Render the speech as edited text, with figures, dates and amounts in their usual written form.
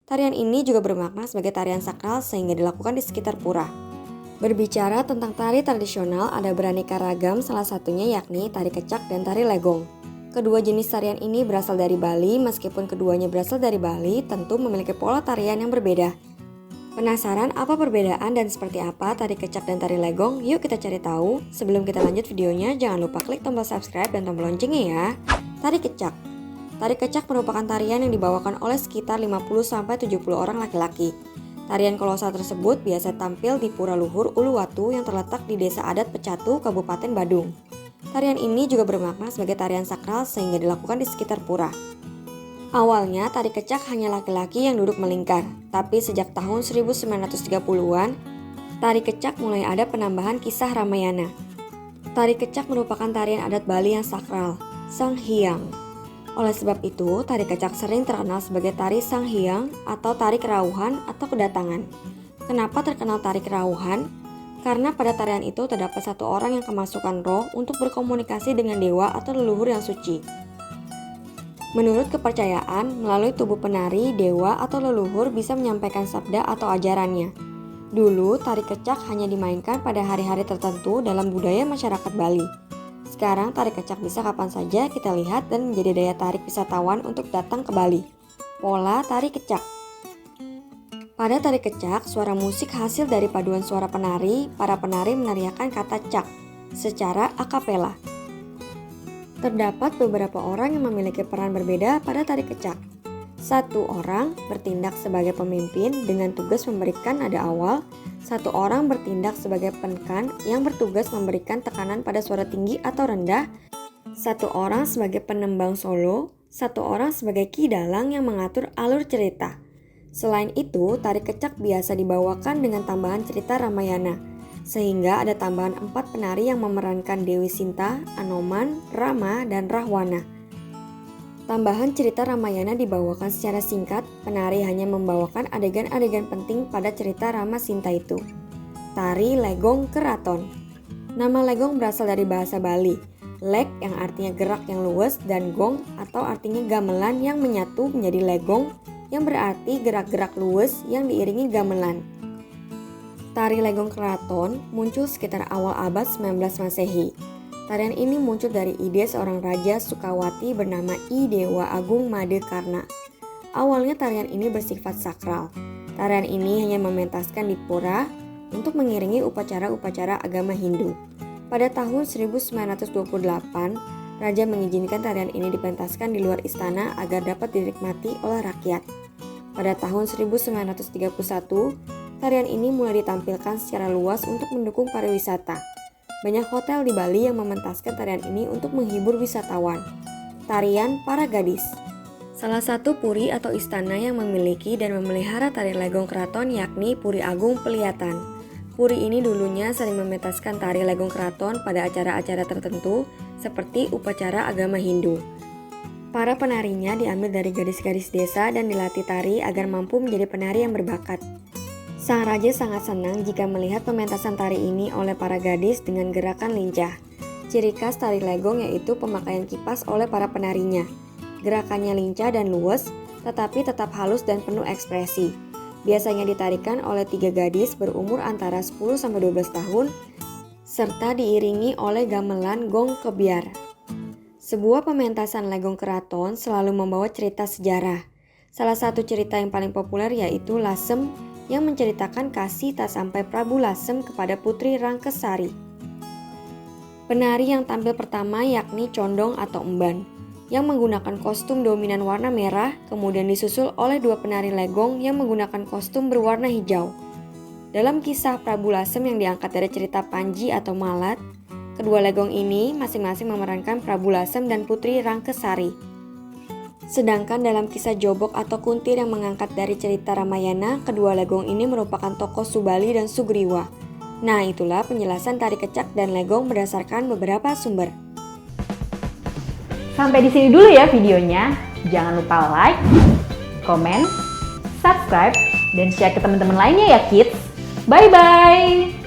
Tarian ini juga bermakna sebagai tarian sakral sehingga dilakukan di sekitar pura. Berbicara tentang tari tradisional, ada beraneka ragam, salah satunya yakni tari kecak dan tari legong. Kedua jenis tarian ini berasal dari Bali, meskipun keduanya berasal dari Bali, tentu memiliki pola tarian yang berbeda. Penasaran apa perbedaan dan seperti apa tari kecak dan tari legong? Yuk kita cari tahu. Sebelum kita lanjut videonya, jangan lupa klik tombol subscribe dan tombol loncengnya ya. Tari kecak. Tari kecak merupakan tarian yang dibawakan oleh sekitar 50-70 orang laki-laki. Tarian kolosal tersebut biasa tampil di Pura Luhur Uluwatu yang terletak di Desa Adat Pecatu, Kabupaten Badung. Tarian ini juga bermakna sebagai tarian sakral sehingga dilakukan di sekitar pura. Awalnya tari kecak hanya laki-laki yang duduk melingkar, tapi sejak tahun 1930-an, tari kecak mulai ada penambahan kisah Ramayana. Tari kecak merupakan tarian adat Bali yang sakral, Sang Hyang. Oleh sebab itu, tari kecak sering terkenal sebagai tari Sang Hyang atau tari kerauhan atau kedatangan. Kenapa terkenal tari kerauhan? Karena pada tarian itu terdapat satu orang yang kemasukan roh untuk berkomunikasi dengan dewa atau leluhur yang suci. Menurut kepercayaan, melalui tubuh penari, dewa atau leluhur bisa menyampaikan sabda atau ajarannya. Dulu, tari kecak hanya dimainkan pada hari-hari tertentu dalam budaya masyarakat Bali. Sekarang, tari kecak bisa kapan saja kita lihat dan menjadi daya tarik wisatawan untuk datang ke Bali. Pola tari kecak. Pada tari kecak, suara musik hasil dari paduan suara penari, para penari menariakan kata cak secara akapela. Terdapat beberapa orang yang memiliki peran berbeda pada tari kecak. Satu orang bertindak sebagai pemimpin dengan tugas memberikan nada awal. Satu orang bertindak sebagai penkan yang bertugas memberikan tekanan pada suara tinggi atau rendah. Satu orang sebagai penembang solo. Satu orang sebagai kidalang yang mengatur alur cerita. Selain itu, tari kecak biasa dibawakan dengan tambahan cerita Ramayana. Sehingga ada tambahan 4 penari yang memerankan Dewi Sinta, Anoman, Rama, dan Rahwana. Tambahan cerita Ramayana dibawakan secara singkat, penari hanya membawakan adegan-adegan penting pada cerita Rama Sinta itu. Tari Legong Keraton. Nama legong berasal dari bahasa Bali. Leg yang artinya gerak yang luwes dan gong atau artinya gamelan yang menyatu menjadi legong yang berarti gerak-gerak luwes yang diiringi gamelan. Tari Legong Keraton muncul sekitar awal abad 19 Masehi. Tarian ini muncul dari ide seorang raja Sukawati bernama I Dewa Agung Made Karna. Awalnya tarian ini bersifat sakral. Tarian ini hanya mementaskan di pura untuk mengiringi upacara-upacara agama Hindu. Pada tahun 1928, raja mengizinkan tarian ini dipentaskan di luar istana agar dapat dinikmati oleh rakyat. Pada tahun 1931, tarian ini mulai ditampilkan secara luas untuk mendukung pariwisata. Banyak hotel di Bali yang mementaskan tarian ini untuk menghibur wisatawan. Tarian para gadis. Salah satu puri atau istana yang memiliki dan memelihara tari Legong Keraton yakni Puri Agung Pelihatan. Puri ini dulunya sering mementaskan tari Legong Keraton pada acara-acara tertentu seperti upacara agama Hindu. Para penarinya diambil dari gadis-gadis desa dan dilatih tari agar mampu menjadi penari yang berbakat. Sang raja sangat senang jika melihat pementasan tari ini oleh para gadis dengan gerakan lincah. Ciri khas tari legong yaitu pemakaian kipas oleh para penarinya. Gerakannya lincah dan luwes, tetapi tetap halus dan penuh ekspresi. Biasanya ditarikan oleh 3 gadis berumur antara 10-12 tahun, serta diiringi oleh gamelan gong kebiar. Sebuah pementasan Legong Keraton selalu membawa cerita sejarah. Salah satu cerita yang paling populer yaitu Lasem, yang menceritakan kasih tak sampai Prabu Lasem kepada Putri Rangkesari. Penari yang tampil pertama yakni Condong atau Emban, yang menggunakan kostum dominan warna merah, kemudian disusul oleh 2 penari legong yang menggunakan kostum berwarna hijau. Dalam kisah Prabu Lasem yang diangkat dari cerita Panji atau Malat, kedua legong ini masing-masing memerankan Prabu Lasem dan Putri Rangkesari. Sedangkan dalam kisah Jobok atau Kuntir yang mengangkat dari cerita Ramayana, kedua legong ini merupakan tokoh Subali dan Sugriwa. Nah, itulah penjelasan tari kecak dan legong berdasarkan beberapa sumber. Sampai di sini dulu ya videonya. Jangan lupa like, comment, subscribe, dan share ke teman-teman lainnya ya kids. Bye-bye!